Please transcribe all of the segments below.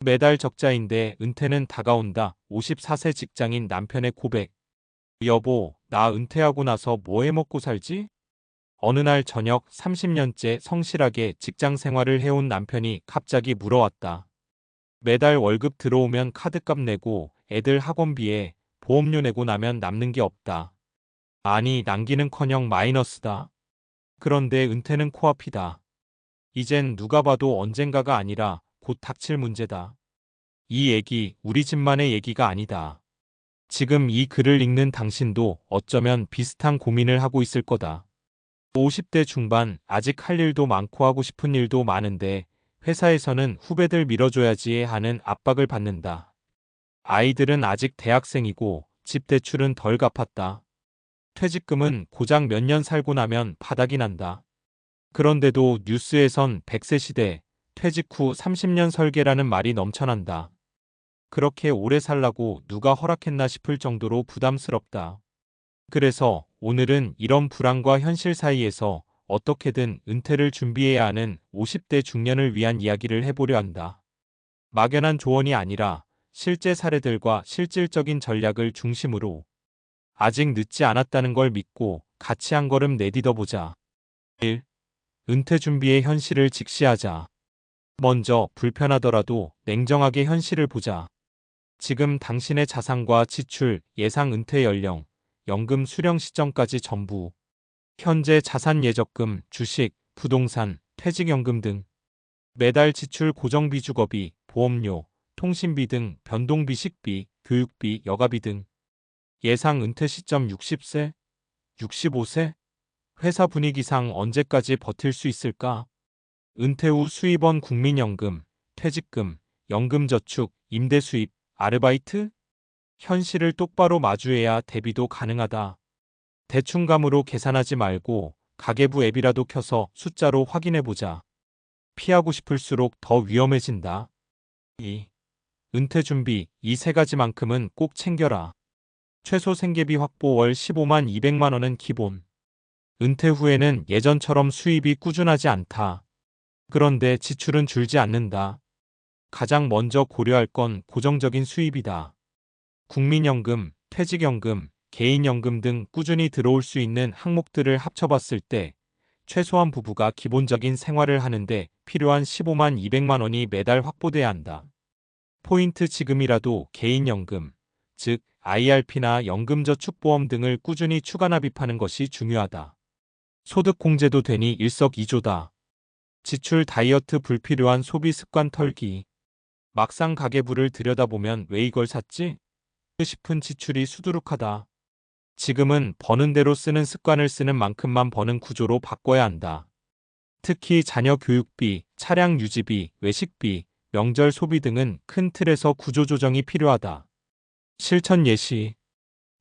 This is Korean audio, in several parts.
매달 적자인데 은퇴는 다가온다. 54세 직장인 남편의 고백. 여보, 나 은퇴하고 나서 뭐 해먹고 살지? 어느 날 저녁 30년째 성실하게 직장 생활을 해온 남편이 갑자기 물어왔다. 매달 월급 들어오면 카드값 내고 애들 학원비에 보험료 내고 나면 남는 게 없다. 아니, 남기는커녕 마이너스다. 그런데 은퇴는 코앞이다. 이젠 누가 봐도 언젠가가 아니라 곧 닥칠 문제다. 이 얘기 우리 집만의 얘기가 아니다. 지금 이 글을 읽는 당신도 어쩌면 비슷한 고민을 하고 있을 거다. 50대 중반, 아직 할 일도 많고 하고 싶은 일도 많은데 회사에서는 후배들 밀어줘야지 하는 압박을 받는다. 아이들은 아직 대학생이고 집 대출은 덜 갚았다. 퇴직금은 고작 몇 년 살고 나면 바닥이 난다. 그런데도 뉴스에선 100세 시대, 퇴직 후 30년 설계라는 말이 넘쳐난다. 그렇게 오래 살라고 누가 허락했나 싶을 정도로 부담스럽다. 그래서 오늘은 이런 불안과 현실 사이에서 어떻게든 은퇴를 준비해야 하는 50대 중년을 위한 이야기를 해보려 한다. 막연한 조언이 아니라 실제 사례들과 실질적인 전략을 중심으로 아직 늦지 않았다는 걸 믿고 같이 한 걸음 내딛어 보자. 1. 은퇴 준비의 현실을 직시하자. 먼저 불편하더라도 냉정하게 현실을 보자. 지금 당신의 자산과 지출, 예상 은퇴 연령, 연금 수령 시점까지 전부, 현재 자산 예적금, 주식, 부동산, 퇴직연금 등 매달 지출 고정비 주거비, 보험료, 통신비 등 변동비 식비, 교육비, 여가비 등 예상 은퇴 시점 60세, 65세? 회사 분위기상 언제까지 버틸 수 있을까? 은퇴 후 수입원 국민연금, 퇴직금, 연금저축, 임대 수입, 아르바이트? 현실을 똑바로 마주해야 대비도 가능하다. 대충감으로 계산하지 말고 가계부 앱이라도 켜서 숫자로 확인해보자. 피하고 싶을수록 더 위험해진다. 2. 은퇴 준비 이 세 가지만큼은 꼭 챙겨라. 최소 생계비 확보 월 15만 200만 원은 기본. 은퇴 후에는 예전처럼 수입이 꾸준하지 않다. 그런데 지출은 줄지 않는다. 가장 먼저 고려할 건 고정적인 수입이다. 국민연금, 퇴직연금, 개인연금 등 꾸준히 들어올 수 있는 항목들을 합쳐봤을 때 최소한 부부가 기본적인 생활을 하는데 필요한 15만 200만 원이 매달 확보돼야 한다. 포인트 지금이라도 개인연금, 즉 IRP나 연금저축보험 등을 꾸준히 추가 납입하는 것이 중요하다. 소득공제도 되니 일석이조다. 지출 다이어트 불필요한 소비 습관 털기. 막상 가계부를 들여다보면 왜 이걸 샀지? 싶은 지출이 수두룩하다. 지금은 버는 대로 쓰는 습관을 쓰는 만큼만 버는 구조로 바꿔야 한다. 특히 자녀 교육비, 차량 유지비, 외식비, 명절 소비 등은 큰 틀에서 구조조정이 필요하다. 실천 예시.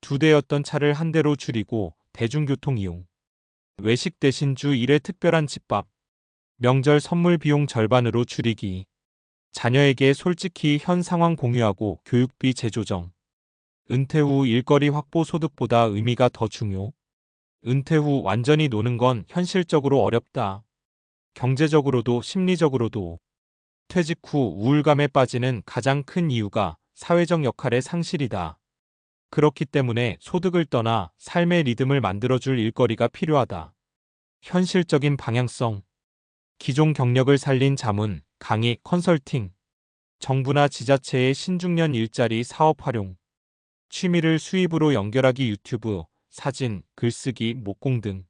2대였던 차를 한 대로 줄이고 대중교통 이용. 외식 대신 주 1회 특별한 집밥. 명절 선물 비용 절반으로 줄이기. 자녀에게 솔직히 현 상황 공유하고 교육비 재조정. 은퇴 후 일거리 확보 소득보다 의미가 더 중요. 은퇴 후 완전히 노는 건 현실적으로 어렵다. 경제적으로도 심리적으로도. 퇴직 후 우울감에 빠지는 가장 큰 이유가 사회적 역할의 상실이다. 그렇기 때문에 소득을 떠나 삶의 리듬을 만들어줄 일거리가 필요하다. 현실적인 방향성. 기존 경력을 살린 자문, 강의, 컨설팅. 정부나 지자체의 신중년 일자리 사업 활용. 취미를 수입으로 연결하기 유튜브, 사진, 글쓰기, 목공 등.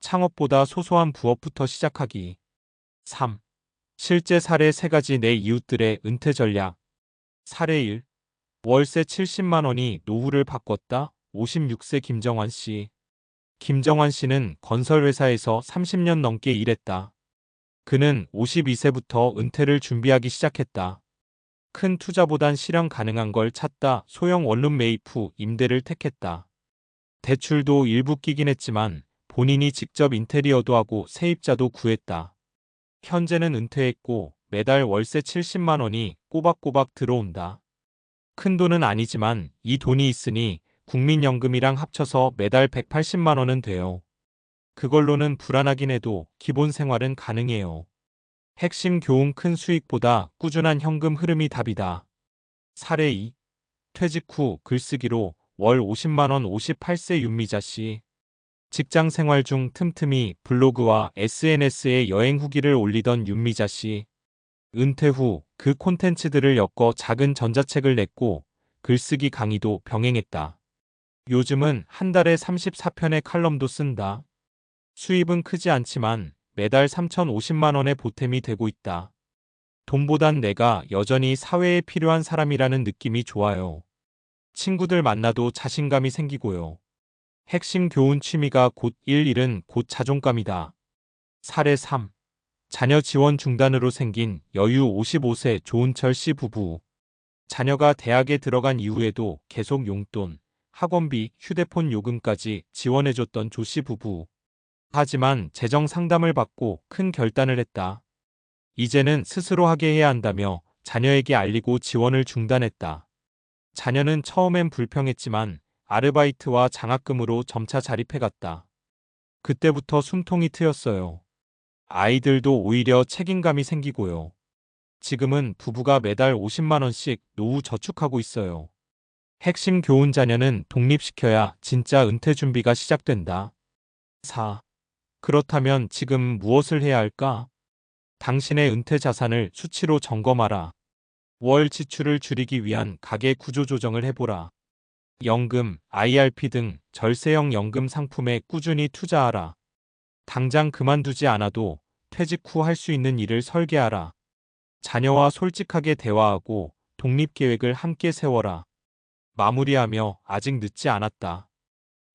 창업보다 소소한 부업부터 시작하기. 3. 실제 사례 3가지 내 이웃들의 은퇴 전략. 사례 1. 월세 70만 원이 노후를 바꿨다. 56세 김정환 씨. 김정환 씨는 건설회사에서 30년 넘게 일했다. 그는 52세부터 은퇴를 준비하기 시작했다. 큰 투자보단 실현 가능한 걸 찾다 소형 원룸 매입 후 임대를 택했다. 대출도 일부 끼긴 했지만 본인이 직접 인테리어도 하고 세입자도 구했다. 현재는 은퇴했고 매달 월세 70만 원이 꼬박꼬박 들어온다. 큰 돈은 아니지만 이 돈이 있으니 국민연금이랑 합쳐서 매달 180만 원은 돼요. 그걸로는 불안하긴 해도 기본 생활은 가능해요. 핵심 교훈 큰 수익보다 꾸준한 현금 흐름이 답이다. 사례 2. 퇴직 후 글쓰기로 월 50만 원 58세 윤미자 씨. 직장 생활 중 틈틈이 블로그와 SNS에 여행 후기를 올리던 윤미자 씨. 은퇴 후 그 콘텐츠들을 엮어 작은 전자책을 냈고 글쓰기 강의도 병행했다. 요즘은 한 달에 34편의 칼럼도 쓴다. 수입은 크지 않지만 매달 3,050만 원의 보탬이 되고 있다. 돈보단 내가 여전히 사회에 필요한 사람이라는 느낌이 좋아요. 친구들 만나도 자신감이 생기고요. 핵심 교훈 취미가 곧 일은 곧 자존감이다. 사례 3. 자녀 지원 중단으로 생긴 여유 55세 조은철 씨 부부. 자녀가 대학에 들어간 이후에도 계속 용돈, 학원비, 휴대폰 요금까지 지원해줬던 조 씨 부부. 하지만 재정 상담을 받고 큰 결단을 했다. 이제는 스스로 하게 해야 한다며 자녀에게 알리고 지원을 중단했다. 자녀는 처음엔 불평했지만 아르바이트와 장학금으로 점차 자립해갔다. 그때부터 숨통이 트였어요. 아이들도 오히려 책임감이 생기고요. 지금은 부부가 매달 50만 원씩 노후 저축하고 있어요. 핵심 교훈 자녀는 독립시켜야 진짜 은퇴 준비가 시작된다. 4. 그렇다면 지금 무엇을 해야 할까? 당신의 은퇴 자산을 수치로 점검하라. 월 지출을 줄이기 위한 가계 구조 조정을 해보라. 연금, IRP 등 절세형 연금 상품에 꾸준히 투자하라. 당장 그만두지 않아도 퇴직 후 할 수 있는 일을 설계하라. 자녀와 솔직하게 대화하고 독립계획을 함께 세워라. 마무리하며 아직 늦지 않았다.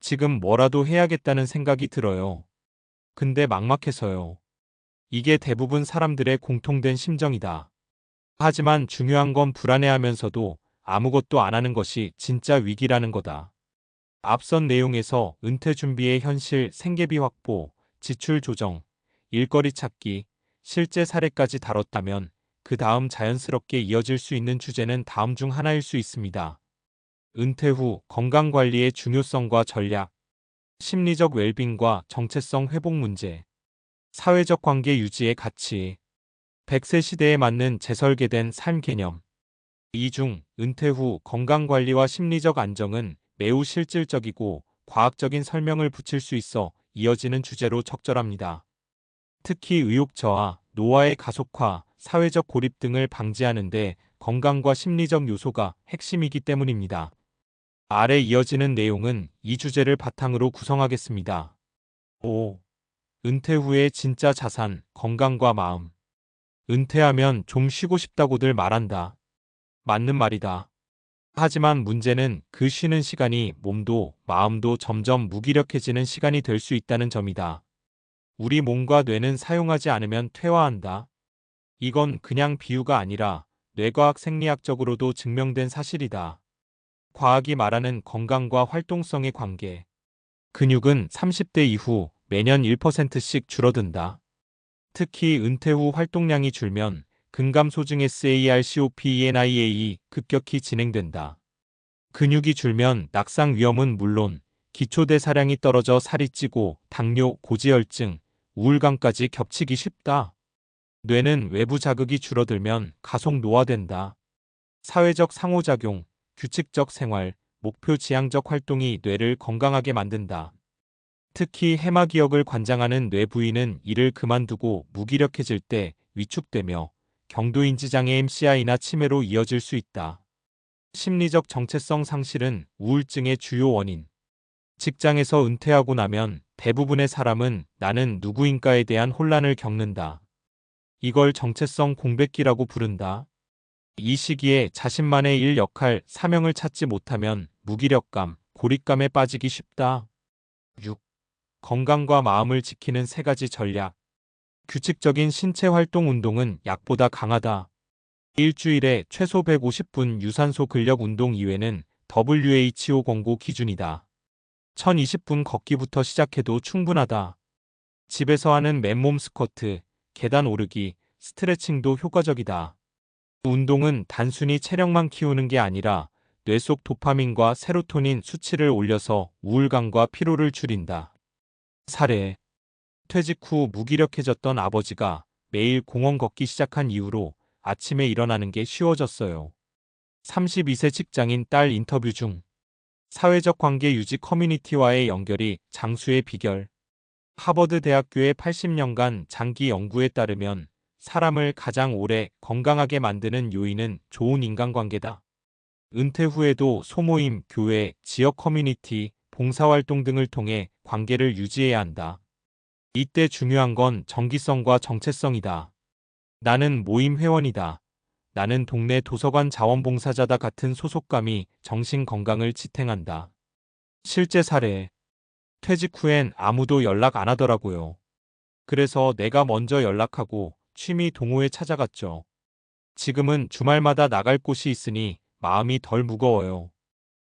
지금 뭐라도 해야겠다는 생각이 들어요. 근데 막막해서요. 이게 대부분 사람들의 공통된 심정이다. 하지만 중요한 건 불안해하면서도 아무것도 안 하는 것이 진짜 위기라는 거다. 앞선 내용에서 은퇴 준비의 현실, 생계비 확보, 지출 조정, 일거리 찾기, 실제 사례까지 다뤘다면 그 다음 자연스럽게 이어질 수 있는 주제는 다음 중 하나일 수 있습니다. 은퇴 후 건강관리의 중요성과 전략, 심리적 웰빙과 정체성 회복 문제, 사회적 관계 유지의 가치, 100세 시대에 맞는 재설계된 삶 개념. 이 중 은퇴 후 건강관리와 심리적 안정은 매우 실질적이고 과학적인 설명을 붙일 수 있어 이어지는 주제로 적절합니다. 특히 의욕 저하, 노화의 가속화, 사회적 고립 등을 방지하는 데 건강과 심리적 요소가 핵심이기 때문입니다. 아래 이어지는 내용은 이 주제를 바탕으로 구성하겠습니다. 5. 은퇴 후의 진짜 자산, 건강과 마음. 은퇴하면 좀 쉬고 싶다고들 말한다. 맞는 말이다. 하지만 문제는 그 쉬는 시간이 몸도 마음도 점점 무기력해지는 시간이 될 수 있다는 점이다. 우리 몸과 뇌는 사용하지 않으면 퇴화한다. 이건 그냥 비유가 아니라 뇌과학 생리학적으로도 증명된 사실이다. 과학이 말하는 건강과 활동성의 관계. 근육은 30대 이후 매년 1%씩 줄어든다. 특히 은퇴 후 활동량이 줄면 근감소증 SARCOPENIA 급격히 진행된다. 근육이 줄면 낙상 위험은 물론 기초대사량이 떨어져 살이 찌고 당뇨, 고지혈증, 우울감까지 겹치기 쉽다. 뇌는 외부 자극이 줄어들면 가속 노화된다. 사회적 상호작용, 규칙적 생활, 목표 지향적 활동이 뇌를 건강하게 만든다. 특히 해마기억을 관장하는 뇌 부위는 이를 그만두고 무기력해질 때 위축되며 경도인지장애 MCI나 치매로 이어질 수 있다. 심리적 정체성 상실은 우울증의 주요 원인. 직장에서 은퇴하고 나면 대부분의 사람은 나는 누구인가에 대한 혼란을 겪는다. 이걸 정체성 공백기라고 부른다. 이 시기에 자신만의 일 역할, 사명을 찾지 못하면 무기력감, 고립감에 빠지기 쉽다. 6. 건강과 마음을 지키는 3가지 전략. 규칙적인 신체 활동 운동은 약보다 강하다. 일주일에 최소 150분 유산소 근력 운동 이외는 WHO 권고 기준이다. 1020분 걷기부터 시작해도 충분하다. 집에서 하는 맨몸 스쿼트, 계단 오르기, 스트레칭도 효과적이다. 운동은 단순히 체력만 키우는 게 아니라 뇌 속 도파민과 세로토닌 수치를 올려서 우울감과 피로를 줄인다. 사례. 퇴직 후 무기력해졌던 아버지가 매일 공원 걷기 시작한 이후로 아침에 일어나는 게 쉬워졌어요. 32세 직장인 딸 인터뷰 중 사회적 관계 유지 커뮤니티와의 연결이 장수의 비결. 하버드 대학교의 80년간 장기 연구에 따르면 사람을 가장 오래 건강하게 만드는 요인은 좋은 인간관계다. 은퇴 후에도 소모임, 교회, 지역 커뮤니티, 봉사활동 등을 통해 관계를 유지해야 한다. 이때 중요한 건 정기성과 정체성이다. 나는 모임 회원이다. 나는 동네 도서관 자원봉사자다 같은 소속감이 정신 건강을 지탱한다. 실제 사례. 퇴직 후엔 아무도 연락 안 하더라고요. 그래서 내가 먼저 연락하고 취미 동호회 찾아갔죠. 지금은 주말마다 나갈 곳이 있으니 마음이 덜 무거워요.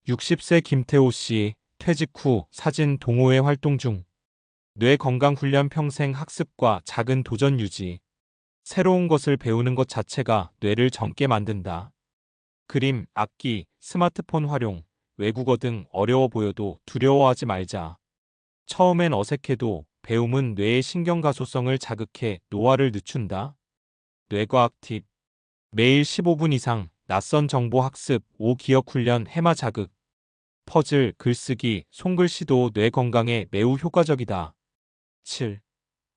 60세 김태호 씨, 퇴직 후 사진 동호회 활동 중. 뇌 건강 훈련 평생 학습과 작은 도전 유지. 새로운 것을 배우는 것 자체가 뇌를 젊게 만든다. 그림, 악기, 스마트폰 활용, 외국어 등 어려워 보여도 두려워하지 말자. 처음엔 어색해도 배움은 뇌의 신경가소성을 자극해 노화를 늦춘다. 뇌과학 팁. 매일 15분 이상 낯선 정보 학습, 5 기억 훈련 해마 자극. 퍼즐, 글쓰기, 손글씨도 뇌 건강에 매우 효과적이다. 7.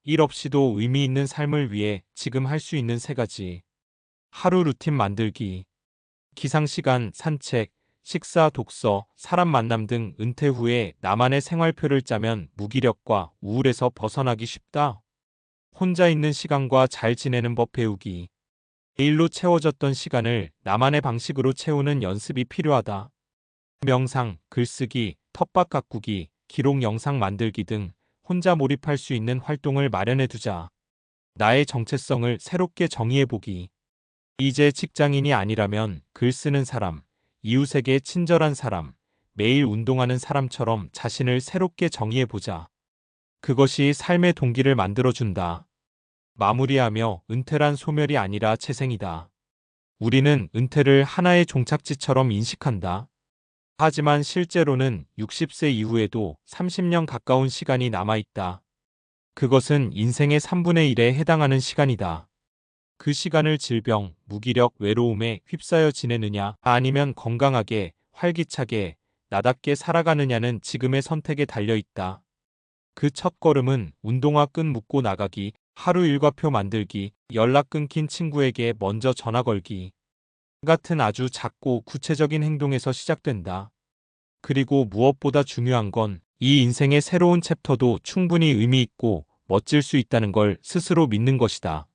일 없이도 의미 있는 삶을 위해 지금 할 수 있는 3가지. 하루 루틴 만들기. 기상시간, 산책, 식사, 독서, 사람 만남 등 은퇴 후에 나만의 생활표를 짜면 무기력과 우울에서 벗어나기 쉽다. 혼자 있는 시간과 잘 지내는 법 배우기. 일로 채워졌던 시간을 나만의 방식으로 채우는 연습이 필요하다. 명상, 글쓰기, 텃밭 가꾸기, 기록 영상 만들기 등 혼자 몰입할 수 있는 활동을 마련해 두자. 나의 정체성을 새롭게 정의해보기. 이제 직장인이 아니라면 글 쓰는 사람, 이웃에게 친절한 사람, 매일 운동하는 사람처럼 자신을 새롭게 정의해보자. 그것이 삶의 동기를 만들어준다. 마무리하며 은퇴란 소멸이 아니라 재생이다. 우리는 은퇴를 하나의 종착지처럼 인식한다. 하지만 실제로는 60세 이후에도 30년 가까운 시간이 남아있다. 그것은 인생의 3분의 1에 해당하는 시간이다. 그 시간을 질병, 무기력, 외로움에 휩싸여 지내느냐 아니면 건강하게, 활기차게, 나답게 살아가느냐는 지금의 선택에 달려있다. 그 첫 걸음은 운동화 끈 묶고 나가기, 하루 일과표 만들기, 연락 끊긴 친구에게 먼저 전화 걸기 같은 아주 작고 구체적인 행동에서 시작된다. 그리고 무엇보다 중요한 건 이 인생의 새로운 챕터도 충분히 의미 있고 멋질 수 있다는 걸 스스로 믿는 것이다.